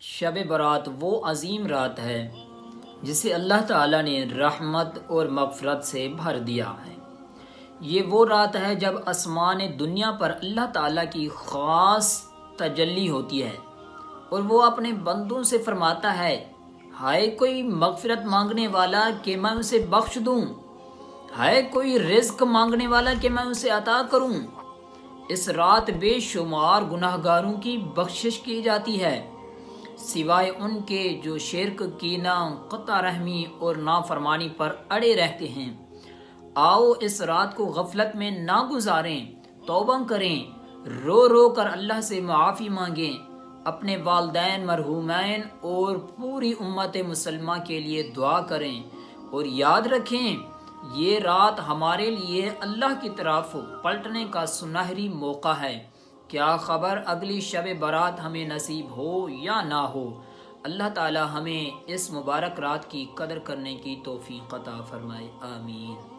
شب برات وہ عظیم رات ہے جسے اللہ تعالیٰ نے رحمت اور مغفرت سے بھر دیا ہے۔ یہ وہ رات ہے جب آسمان دنیا پر اللہ تعالیٰ کی خاص تجلی ہوتی ہے اور وہ اپنے بندوں سے فرماتا ہے، ہائے کوئی مغفرت مانگنے والا کہ میں اسے بخش دوں، ہائے کوئی رزق مانگنے والا کہ میں اسے عطا کروں۔ اس رات بے شمار گناہگاروں کی بخشش کی جاتی ہے، سوائے ان کے جو شرک، کینہ، قطع رحمی اور نافرمانی پر اڑے رہتے ہیں۔ آؤ اس رات کو غفلت میں نہ گزاریں، توبہ کریں، رو رو کر اللہ سے معافی مانگیں، اپنے والدین مرحومین اور پوری امت مسلمہ کے لیے دعا کریں، اور یاد رکھیں یہ رات ہمارے لیے اللہ کی طرف پلٹنے کا سنہری موقع ہے۔ کیا خبر اگلی شب برات ہمیں نصیب ہو یا نہ ہو۔ اللہ تعالی ہمیں اس مبارک رات کی قدر کرنے کی توفیق عطا فرمائے، آمین۔